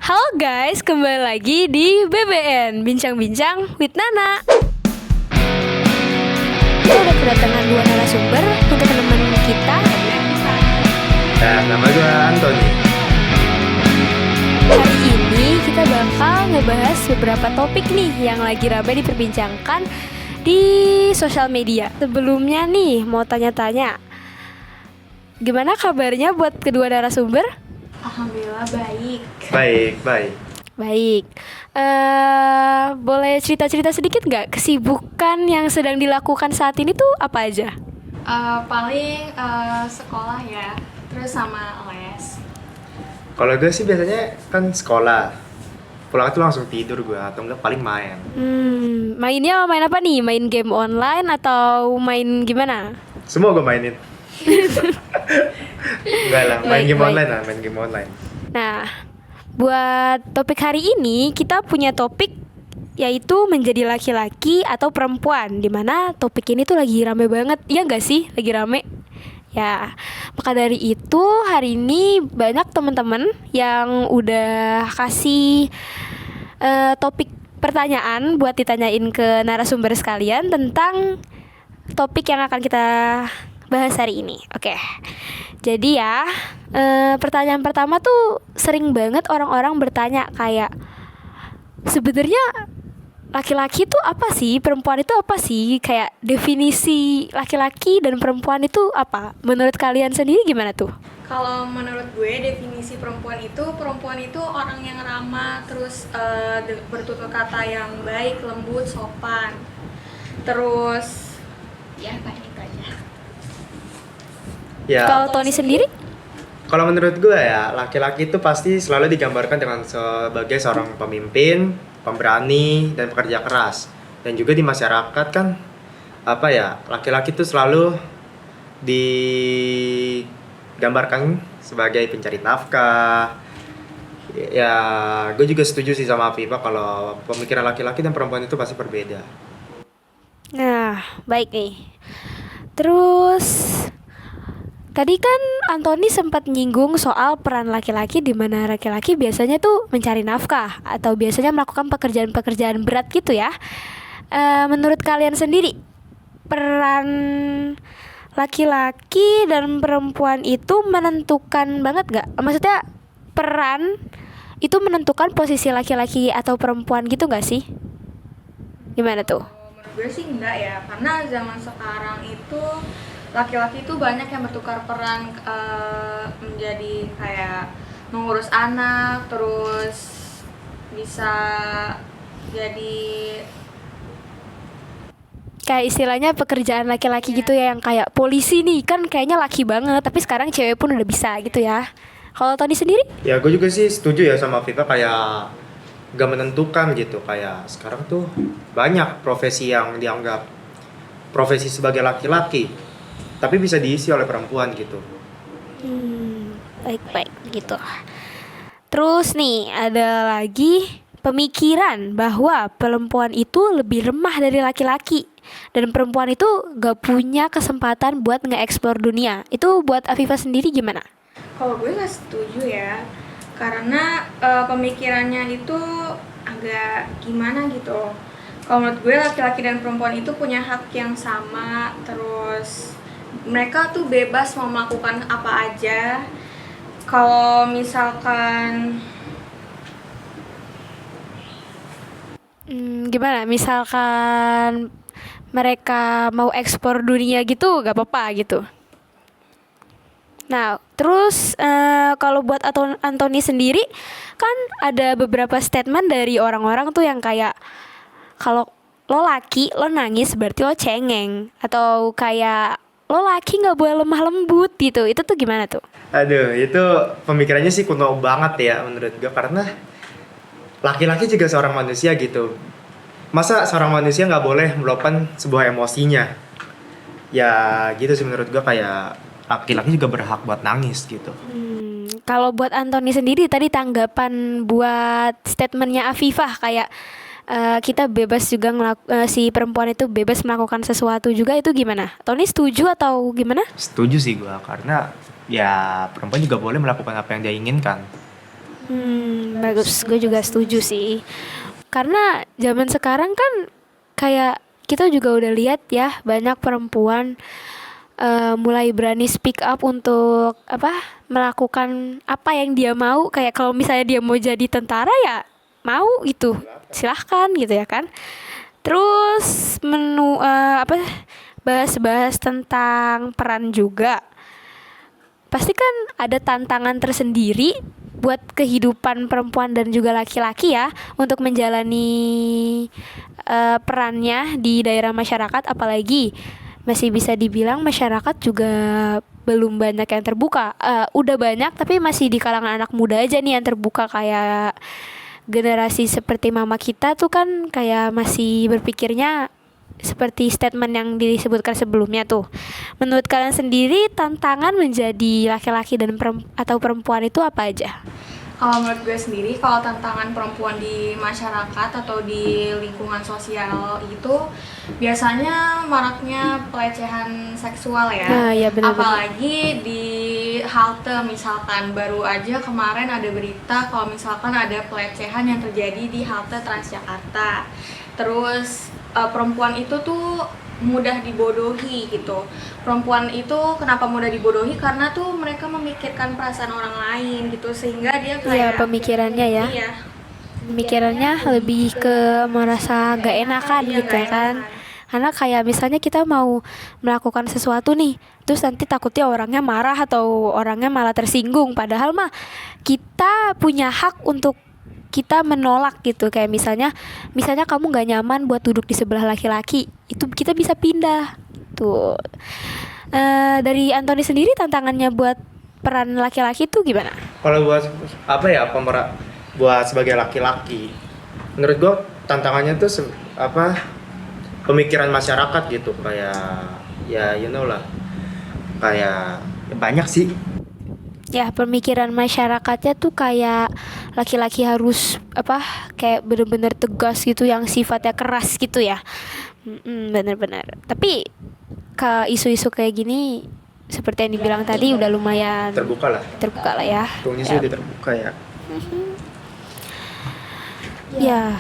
Halo guys, kembali lagi di BBN Bincang-Bincang with Nana. Kita udah kedatangan dua narasumber untuk teman kita. Dan nama gue Anthony. Hari ini kita bakal ngebahas beberapa topik nih yang lagi ramai diperbincangkan di sosial media. Sebelumnya nih mau tanya-tanya, gimana kabarnya buat kedua narasumber? Alhamdulillah baik. Baik. Boleh cerita-cerita sedikit nggak kesibukan yang sedang dilakukan saat ini tuh apa aja? Paling sekolah ya, terus sama les. Kalau gue sih biasanya kan sekolah, pulang tuh langsung tidur gue, atau enggak paling main. Mainnya main apa nih? Main game online atau main gimana? Semua gue mainin. Enggak lah, main game Baik. online lah, main game online. Nah, buat topik hari ini kita punya topik yaitu menjadi laki-laki atau perempuan, dimana topik ini tuh lagi rame banget, iya nggak sih? Lagi rame. Ya, maka dari itu hari ini banyak teman-teman yang udah kasih topik pertanyaan buat ditanyain ke narasumber sekalian tentang topik yang akan kita bahas hari ini. Oke. Jadi ya, pertanyaan pertama tuh sering banget orang-orang bertanya kayak sebenarnya laki-laki itu apa sih? Perempuan itu apa sih? Kayak definisi laki-laki dan perempuan itu apa? Menurut kalian sendiri gimana tuh? Kalau menurut gue definisi perempuan itu orang yang ramah, terus bertutur kata yang baik, lembut, sopan. Terus ya kayak gitu aja. Ya, Kalau Tony sendiri? kalau menurut gue ya, laki-laki itu pasti selalu digambarkan dengan sebagai seorang pemimpin, pemberani, dan pekerja keras. Dan juga di masyarakat kan, apa ya, laki-laki itu selalu digambarkan sebagai pencari nafkah. Ya, gue juga setuju sih sama Afifa kalau pemikiran laki-laki dan perempuan itu pasti berbeda. Nah, baik nih. Terus tadi kan Anthony sempat nyinggung soal peran laki-laki, di mana laki-laki biasanya tuh mencari nafkah atau biasanya melakukan pekerjaan-pekerjaan berat gitu ya. Menurut kalian sendiri, peran laki-laki dan perempuan itu menentukan banget gak? Maksudnya peran itu menentukan posisi laki-laki atau perempuan gitu gak sih? Gimana tuh? Menurut gue sih enggak ya, karena zaman sekarang itu laki-laki itu banyak yang bertukar peran menjadi kayak mengurus anak, terus bisa jadi Kayak istilahnya pekerjaan laki-laki gitu ya, yang kayak polisi nih kan kayaknya laki banget, tapi sekarang cewek pun udah bisa gitu ya. Kalau Tony sendiri? Ya gue juga sih setuju ya sama Afifa, kayak gak menentukan gitu. Kayak sekarang tuh banyak profesi yang dianggap profesi sebagai laki-laki, tapi bisa diisi oleh perempuan gitu. Baik-baik gitu. Terus nih ada lagi pemikiran bahwa perempuan itu lebih lemah dari laki-laki dan perempuan itu gak punya kesempatan buat nge-explore dunia. Itu buat Afifa sendiri gimana? kalau gue nggak setuju ya, karena pemikirannya itu agak gimana gitu. Kalau menurut gue laki-laki dan perempuan itu punya hak yang sama, terus mereka tuh bebas mau melakukan apa aja. Kalau misalkan Gimana? Misalkan mereka mau ekspor dunia gitu gak apa-apa gitu. Nah, terus kalau buat Anthony sendiri kan ada beberapa statement dari orang-orang tuh yang kayak kalau lo laki lo nangis berarti lo cengeng, atau kayak lo laki nggak boleh lemah lembut gitu. Itu tuh gimana tuh? Aduh, itu pemikirannya sih kuno banget ya menurut gue, karena laki-laki juga seorang manusia gitu. Masa seorang manusia nggak boleh meluapkan sebuah emosinya? Ya gitu sih menurut gue, kayak laki-laki juga berhak buat nangis gitu. Kalau buat Anthony sendiri tadi tanggapan buat statementnya Afifah kayak kita bebas juga si perempuan itu bebas melakukan sesuatu juga, itu gimana? Tony setuju atau gimana? Setuju sih gue, karena ya perempuan juga boleh melakukan apa yang dia inginkan. Bagus, gue juga setuju sih. Karena zaman sekarang kan kayak kita juga udah lihat ya banyak perempuan mulai berani speak up untuk melakukan apa yang dia mau. Kayak kalau misalnya dia mau jadi tentara ya mau itu silahkan gitu ya kan. Terus bahas-bahas tentang peran juga. Pasti kan ada tantangan tersendiri buat kehidupan perempuan dan juga laki-laki ya untuk menjalani perannya di daerah masyarakat, apalagi masih bisa dibilang masyarakat juga belum banyak yang terbuka. Udah banyak tapi masih di kalangan anak muda aja nih yang terbuka, kayak generasi seperti mama kita tuh kan kayak masih berpikirnya seperti statement yang disebutkan sebelumnya tuh. Menurut kalian sendiri tantangan menjadi laki-laki dan atau perempuan itu apa aja? Kalau menurut gue sendiri, kalau tantangan perempuan di masyarakat atau di lingkungan sosial itu biasanya maraknya pelecehan seksual ya. Nah, ya benar-benar. Apalagi di halte misalkan, baru aja kemarin ada berita kalau misalkan ada pelecehan yang terjadi di halte Transjakarta. Terus perempuan itu tuh mudah dibodohi gitu. Perempuan itu kenapa mudah dibodohi? Karena tuh mereka memikirkan perasaan orang lain gitu, sehingga dia kayak Pemikirannya ya. Iya. Pemikirannya lebih ke merasa gak enakan Iya, gitu gak kan. enakan. Karena kayak misalnya kita mau melakukan sesuatu nih, terus nanti takutnya orangnya marah atau orangnya malah tersinggung. Padahal mah kita punya hak untuk kita menolak gitu. Kayak misalnya kamu gak nyaman buat duduk di sebelah laki-laki, itu kita bisa pindah tuh. Dari Anthony sendiri tantangannya buat peran laki-laki tuh gimana? Kalau buat buat sebagai laki-laki, menurut gue tantangannya tuh pemikiran masyarakat gitu, kayak ya lah, kayak banyak sih. Ya, pemikiran masyarakatnya tuh kayak laki-laki harus kayak bener-bener tegas gitu, yang sifatnya keras gitu ya. Bener-bener. Tapi ke isu-isu kayak gini seperti yang dibilang tadi udah lumayan Terbuka lah ya. untungnya sih udah terbuka ya. Ya,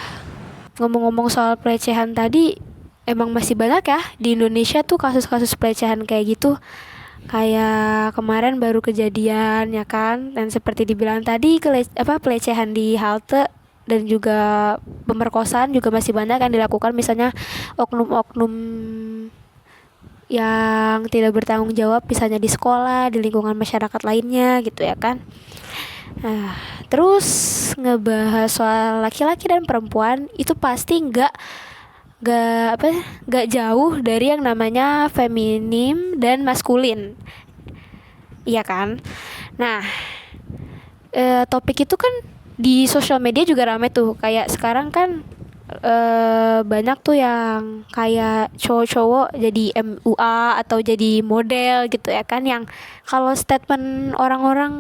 ngomong-ngomong soal pelecehan tadi, emang masih banyak ya di Indonesia tuh kasus-kasus pelecehan kayak gitu. Kayak kemarin baru kejadian ya kan, dan seperti dibilang tadi pelecehan di halte dan juga pemerkosaan juga masih banyak yang dilakukan, misalnya oknum-oknum yang tidak bertanggung jawab, misalnya di sekolah, di lingkungan masyarakat lainnya gitu ya kan. Nah, terus ngebahas soal laki-laki dan perempuan itu pasti nggak jauh dari yang namanya feminim dan maskulin, iya kan? Nah, topik itu kan di sosial media juga rame tuh. Kayak sekarang kan banyak tuh yang kayak cowok-cowok jadi MUA atau jadi model gitu ya kan, yang kalau statement orang-orang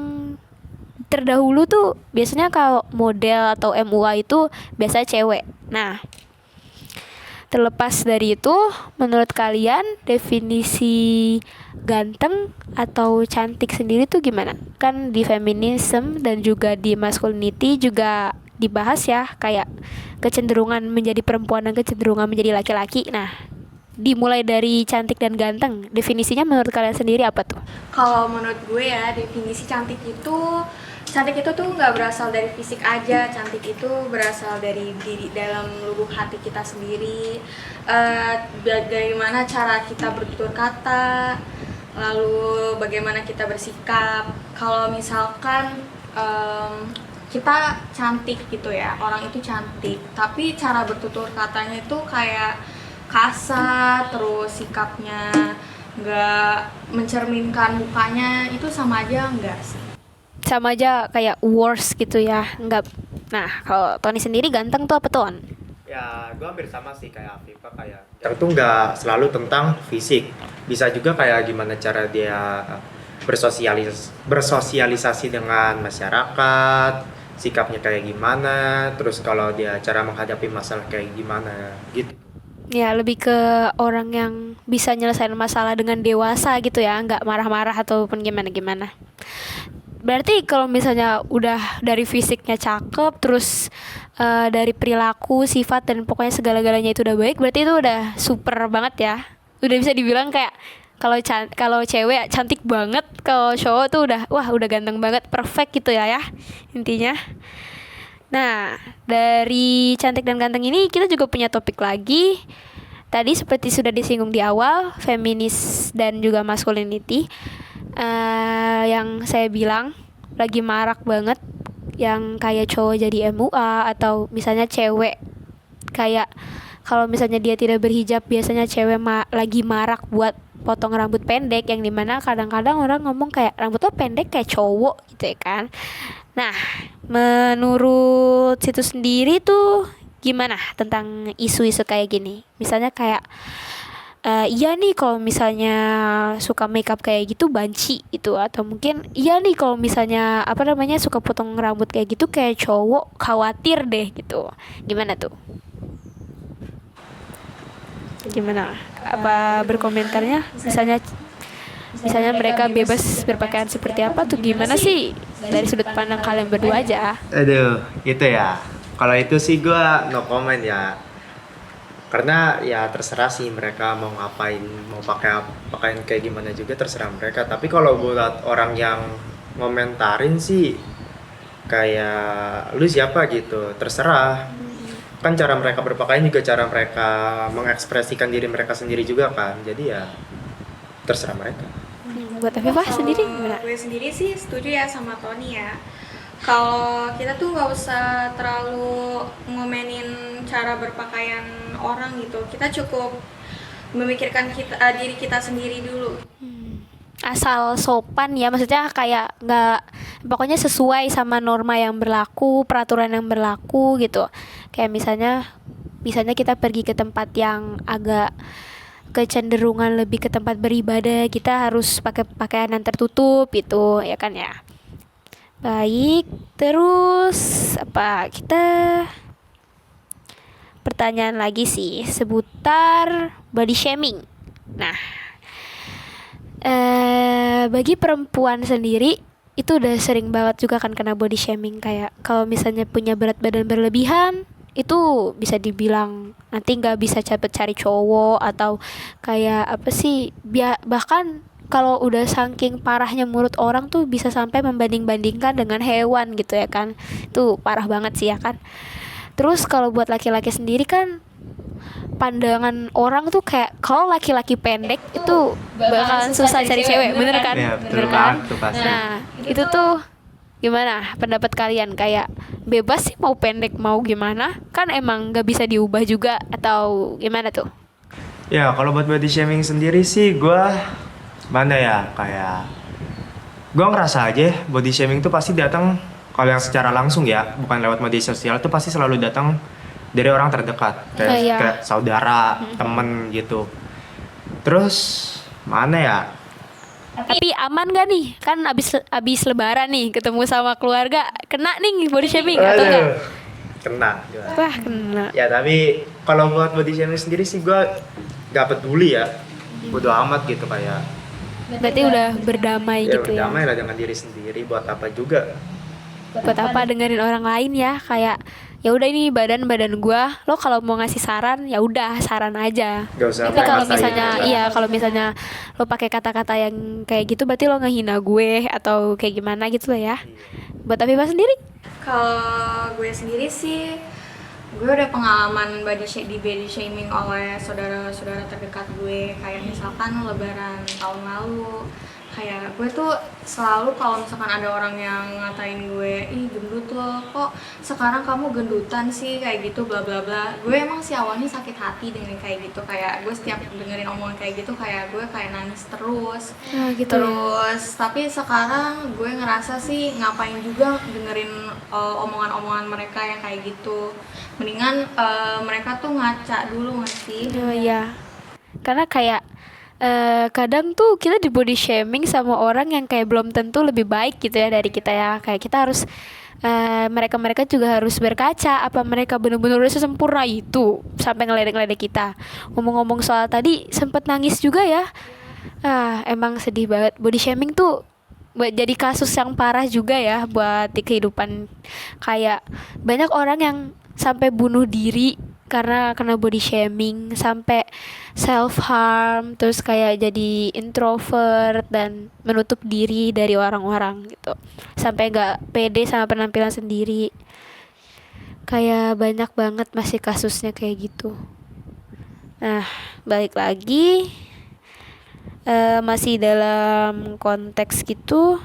terdahulu tuh biasanya kalau model atau MUA itu biasa cewek. Nah, terlepas dari itu, menurut kalian definisi ganteng atau cantik sendiri tuh gimana? Kan di feminisme dan juga di masculinity juga dibahas ya, kayak kecenderungan menjadi perempuan dan kecenderungan menjadi laki-laki. Nah, dimulai dari cantik dan ganteng, definisinya menurut kalian sendiri apa tuh? Kalau menurut gue ya, definisi cantik itu tuh nggak berasal dari fisik aja. Cantik itu berasal dari diri, dalam lubuk hati kita sendiri. Bagaimana cara kita bertutur kata, lalu bagaimana kita bersikap. Kalau misalkan kita cantik gitu ya, orang itu cantik, tapi cara bertutur katanya itu kayak kasar, terus sikapnya nggak mencerminkan mukanya, itu sama aja nggak sih? Sama aja kayak worse gitu ya, nggak. Nah, kalau Tony sendiri ganteng tuh apa Ton? Ya, gue hampir sama sih kayak Afifa, kayak itu nggak selalu tentang fisik, bisa juga kayak gimana cara dia bersosialisasi dengan masyarakat, sikapnya kayak gimana, terus kalau dia cara menghadapi masalah kayak gimana gitu. Ya, lebih ke orang yang bisa nyelesain masalah dengan dewasa gitu ya, nggak marah-marah ataupun gimana-gimana. Berarti kalau misalnya udah dari fisiknya cakep, terus dari perilaku, sifat dan pokoknya segala-galanya itu udah baik, berarti itu udah super banget ya. Udah bisa dibilang kayak kalau cewek cantik banget, kalau cowok tuh udah ganteng banget, perfect gitu ya intinya. Nah, dari cantik dan ganteng ini kita juga punya topik lagi. Tadi seperti sudah disinggung di awal, feminis dan juga masculinity. Yang saya bilang lagi marak banget, yang kayak cowok jadi MUA, atau misalnya cewek kayak kalau misalnya dia tidak berhijab, biasanya cewek lagi marak buat potong rambut pendek, yang dimana kadang-kadang orang ngomong kayak rambut lo pendek kayak cowok gitu ya kan. Nah, menurut situ sendiri tuh gimana tentang isu-isu kayak gini? Misalnya kayak iya nih kalau misalnya suka makeup kayak gitu banci itu, atau mungkin iya nih kalau misalnya suka potong rambut kayak gitu kayak cowok, khawatir deh gitu. Gimana tuh? Gimana? Apa berkomentarnya? Misalnya mereka bebas berpakaian seperti apa tuh, gimana sih dari sudut pandang kalian berdua aja? Aduh, itu ya. Kalau itu sih gue no comment ya. Karena ya terserah sih mereka mau ngapain, mau pakaian kayak gimana juga terserah mereka. Tapi kalau buat orang yang ngomentarin sih kayak lu siapa gitu, terserah. Kan cara mereka berpakaian juga cara mereka mengekspresikan diri mereka sendiri juga kan. Jadi ya terserah mereka. Buat Afifah sendiri Kalau gimana? gue sendiri sih setuju ya sama Tony ya. Kalau kita tuh nggak usah terlalu ngomenin cara berpakaian orang gitu. Kita cukup memikirkan diri kita sendiri dulu. Asal sopan ya, maksudnya kayak nggak, pokoknya sesuai sama norma yang berlaku, peraturan yang berlaku gitu. Kayak misalnya kita pergi ke tempat yang agak kecenderungan lebih ke tempat beribadah, kita harus pakai pakaian yang tertutup itu ya kan ya. Baik, terus pertanyaan lagi sih seputar body shaming. Nah, bagi perempuan sendiri itu udah sering banget juga kan kena body shaming, kayak kalau misalnya punya berat badan berlebihan itu bisa dibilang nanti nggak bisa cepet cari cowok, atau kayak bahkan kalau udah saking parahnya menurut orang tuh bisa sampai membanding-bandingkan dengan hewan gitu ya kan. Itu parah banget sih ya kan. Terus kalau buat laki-laki sendiri kan pandangan orang tuh kayak kalau laki-laki pendek itu bakalan susah cari cewek, bener kan? Ya, Bener betul kan? banget tuh pasti. Nah, itu tuh gimana pendapat kalian? Kayak bebas sih mau pendek mau gimana? Kan emang nggak bisa diubah juga, atau gimana tuh? Ya kalau buat body shaming sendiri sih gue kayak gue ngerasa aja body shaming tuh pasti datang, kalau yang secara langsung ya, bukan lewat media sosial, tuh pasti selalu datang dari orang terdekat, kayak saudara, temen gitu. Terus Tapi aman gak nih? Kan abis lebaran nih ketemu sama keluarga, kena nih body shaming atau enggak? Kena juga. Wah, kena. Ya tapi kalau buat body shaming sendiri sih gue gak peduli ya, bodo amat gitu, kayak Berarti udah berdamai ya gitu ya. berdamai lah dengan diri sendiri, buat apa juga. Buat apa dengerin orang lain ya, kayak ya udah ini badan gua, lo kalau mau ngasih saran ya udah saran aja. Gak usah Tapi kalau maksain. misalnya kalau misalnya lo pakai kata-kata yang kayak gitu berarti lo ngehina gue atau kayak gimana gitu loh ya. Buat Afifah sendiri? Kalau gue sendiri sih, gue udah pengalaman di body shaming oleh saudara-saudara terdekat gue. Kayak misalkan lebaran tahun lalu, kayak gue tuh selalu kalau misalkan ada orang yang ngatain gue, ih gendut lo, kok sekarang kamu gendutan sih, kayak gitu bla bla bla. Gue emang sih awalnya sakit hati dengerin kayak gitu, kayak gue setiap dengerin omongan kayak gitu kayak gue kayak nangis terus. Nah, gitu. Terus tapi sekarang gue ngerasa sih ngapain juga dengerin omongan-omongan mereka yang kayak gitu. Mendingan mereka tuh ngaca dulu nggak sih? Oh iya. Karena kayak kadang tuh kita di body shaming sama orang yang kayak belum tentu lebih baik gitu ya dari kita ya. Kayak kita harus mereka juga harus berkaca apa mereka benar-benar udah sesempurna itu sampai ngeledek-ledek kita. Ngomong-ngomong soal tadi sempet nangis juga ya. Emang sedih banget. Body shaming tuh buat jadi kasus yang parah juga ya buat di kehidupan. Kayak banyak orang yang sampai bunuh diri karena kena body shaming, sampai self harm, terus kayak jadi introvert dan menutup diri dari orang-orang gitu, sampai nggak pede sama penampilan sendiri. Kayak banyak banget masih kasusnya kayak gitu. Nah, balik lagi, masih dalam konteks gitu.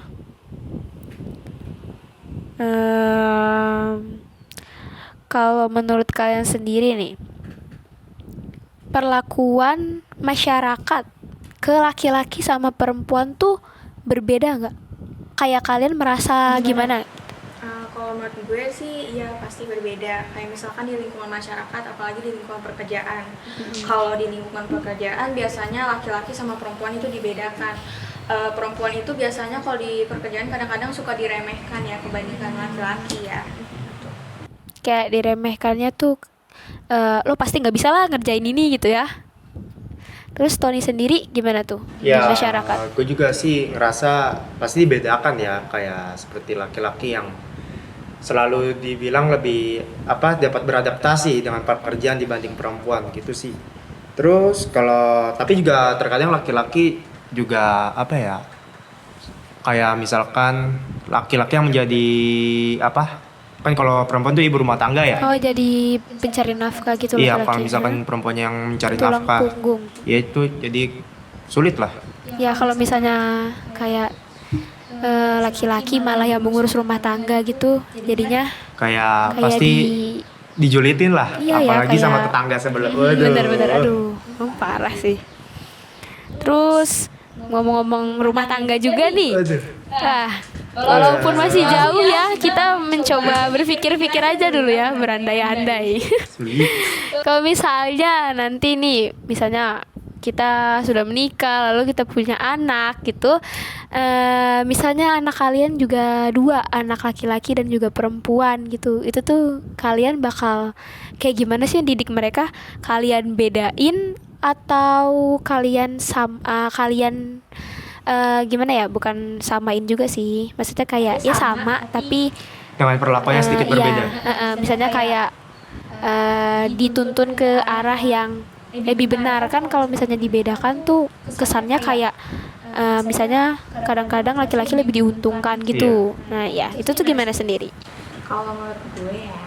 Kalau menurut kalian sendiri nih, perlakuan masyarakat ke laki-laki sama perempuan tuh berbeda nggak? Kayak kalian merasa gimana? Kalau menurut gue sih ya pasti berbeda. Kayak misalkan di lingkungan masyarakat, apalagi di lingkungan pekerjaan. Kalau di lingkungan pekerjaan biasanya laki-laki sama perempuan itu dibedakan. Perempuan itu biasanya kalau di pekerjaan kadang-kadang suka diremehkan ya kebandingkan laki-laki ya. Kayak diremehkannya tuh, lo pasti nggak bisa lah ngerjain ini gitu ya. Terus Tony sendiri gimana tuh di Ya, masyarakat? gue juga sih ngerasa pasti dibedakan ya, kayak seperti laki-laki yang selalu dibilang lebih dapat beradaptasi dengan pekerjaan dibanding perempuan gitu sih. Terus kalau tapi juga terkadang laki-laki juga kayak misalkan laki-laki yang menjadi kan kalau perempuan tuh ibu rumah tangga ya. Oh, jadi pencari nafkah gitu Iya, laki-laki. kalau misalkan perempuan yang mencari Tulang nafkah, punggung. ya itu jadi sulit lah. Ya kalau misalnya kayak laki-laki malah yang mengurus rumah tangga gitu, jadinya Kayak kayak pasti dijulitin lah, Iya ya, apalagi sama kayak- tetangga sebelah. Waduh. bener-bener aduh, parah sih. Terus ngomong-ngomong rumah tangga juga nih. Waduh. Walaupun masih jauh ya, kita mencoba berpikir-pikir aja dulu ya, berandai-andai. Sulit. Kalau misalnya nanti nih, misalnya kita sudah menikah, lalu kita punya anak gitu, misalnya anak kalian juga 2, anak laki-laki dan juga perempuan gitu, itu tuh kalian bakal kayak gimana sih didik mereka? Kalian bedain atau kalian gimana ya, bukan samain juga sih, maksudnya kayak ya sama tapi Dengan perlakuannya sedikit iya, berbeda. misalnya kayak dituntun ke arah yang lebih benar. Kan kalau misalnya dibedakan tuh kesannya kayak misalnya kadang-kadang laki-laki lebih diuntungkan gitu. Nah ya itu tuh gimana sendiri? Kalau menurut gue ya,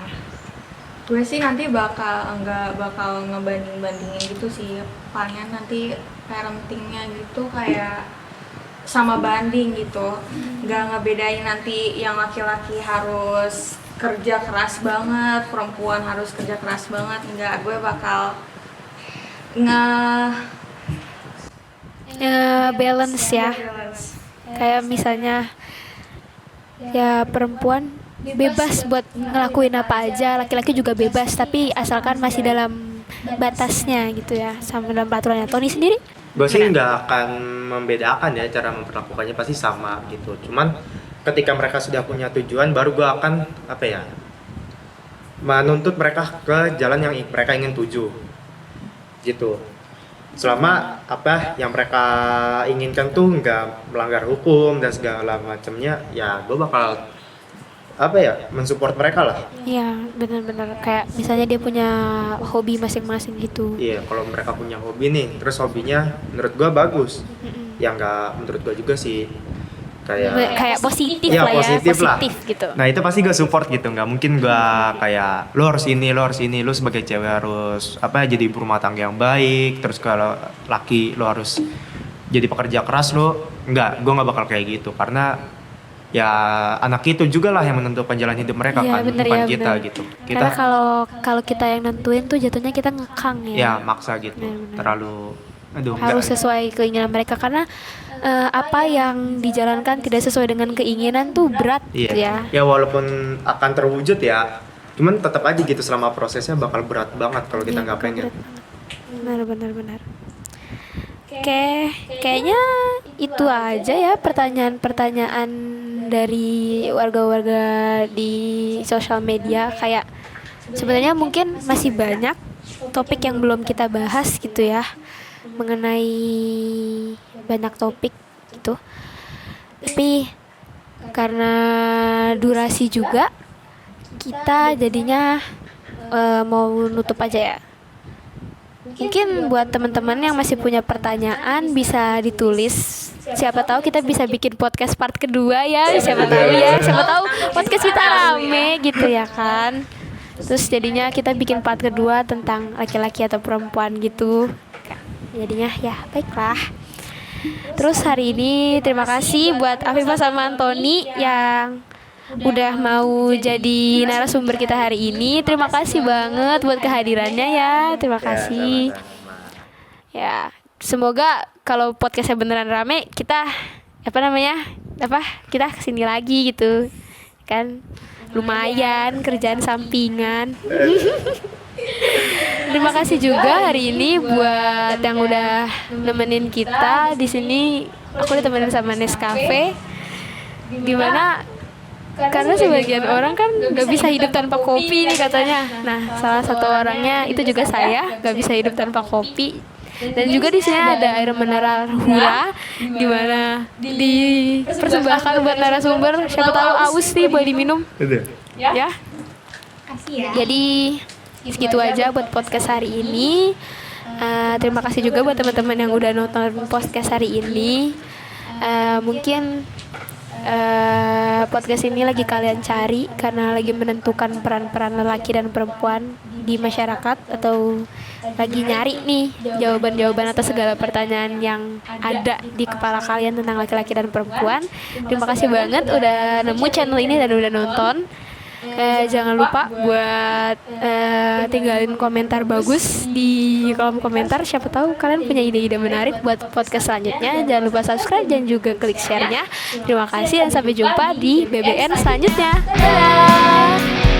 gue sih nanti nggak bakal ngebanding-bandingin gitu sih. Palingan nanti parentingnya gitu kayak sama banding gitu, nggak ngebedain nanti yang laki-laki harus kerja keras banget, perempuan harus kerja keras banget. Nggak, gue bakal Balance ya, kayak misalnya ya perempuan bebas buat ngelakuin apa aja, laki-laki juga bebas tapi asalkan masih dalam batasnya gitu ya, sama dalam peraturannya. Tony sendiri? Gue sih nggak akan membedakan ya, cara memperlakukannya pasti sama gitu. Cuman ketika mereka sudah punya tujuan, baru gue akan menuntut mereka ke jalan yang mereka ingin tuju gitu. Selama yang mereka inginkan tuh nggak melanggar hukum dan segala macamnya, ya gue bakal mensupport mereka lah. Iya benar-benar, kayak misalnya dia punya hobi masing-masing gitu. Iya, kalau mereka punya hobi nih, terus hobinya menurut gua bagus. Ya nggak menurut gua juga sih. Kayak positif Iya, lah ya, positif lah. gitu. Nah, itu pasti gua support gitu. Nggak mungkin gua kayak lo harus ini, lo sebagai cewek harus jadi ibu rumah tangga yang baik. Terus kalau laki lo harus jadi pekerja keras lo. Gua nggak bakal kayak gitu, karena ya anak itu juga lah yang menentukan jalan hidup mereka, Iya, kan bener, bukan ya, kita bener. gitu. Karena kalau kita yang nentuin tuh jatuhnya kita ngekang ya. Ya maksa gitu, Bener-bener. terlalu Harus sesuai keinginan mereka, karena apa yang dijalankan tidak sesuai dengan keinginan tuh berat gitu ya. Ya walaupun akan terwujud ya, cuman tetap aja gitu, selama prosesnya bakal berat banget kalau kita Iya, nggak pengen. Benar. Oke, kayaknya itu aja ya pertanyaan-pertanyaan dari warga-warga di sosial media. Kayak sebenarnya mungkin masih banyak topik yang belum kita bahas gitu ya, mengenai banyak topik gitu. Tapi karena durasi juga, kita jadinya mau nutup aja ya. Mungkin buat teman-teman yang masih punya pertanyaan bisa ditulis. Siapa tahu kita bisa bikin podcast part kedua ya. Siapa tahu ya. Siapa tahu podcast kita rame gitu ya kan. Terus jadinya kita bikin part kedua tentang laki-laki atau perempuan gitu. Jadinya ya baiklah. Terus hari ini terima kasih buat Afifah sama Antoni yang udah mau jadi narasumber kita hari ini. Terima kasih banget buat kehadirannya ya. Terima kasih. Ya, semoga kalau podcastnya beneran rame, kita kita kesini lagi gitu kan. Lumayan kerjaan sampingan. Terima kasih juga hari ini buat yang udah nemenin kita di sini. Aku ditemenin sama Nescafe. Gimana? Karena sebagian orang kan gak bisa hidup tanpa kopi nih katanya. Nah, salah satu orangnya itu juga saya, gak bisa hidup tanpa kopi. Dan juga di sini ada air mineral Hura, di mana dipersembahkan buat narasumber. Siapa tahu aus nih boleh diminum. Ya. Kasih ya. Jadi segitu aja buat podcast hari ini. Terima kasih juga buat teman-teman yang udah nonton podcast hari ini. Mungkin podcast ini lagi kalian cari karena lagi menentukan peran-peran lelaki dan perempuan di masyarakat, atau lagi nyari nih jawaban-jawaban atas segala pertanyaan yang ada di kepala kalian tentang laki-laki dan perempuan. Terima kasih banget udah nemu channel ini dan udah nonton. Jangan lupa buat tinggalin komentar bagus di kolom komentar. Siapa tahu kalian punya ide-ide menarik buat podcast selanjutnya. Jangan lupa subscribe dan juga klik share-nya. Terima kasih dan sampai jumpa di BBN selanjutnya. Dadah.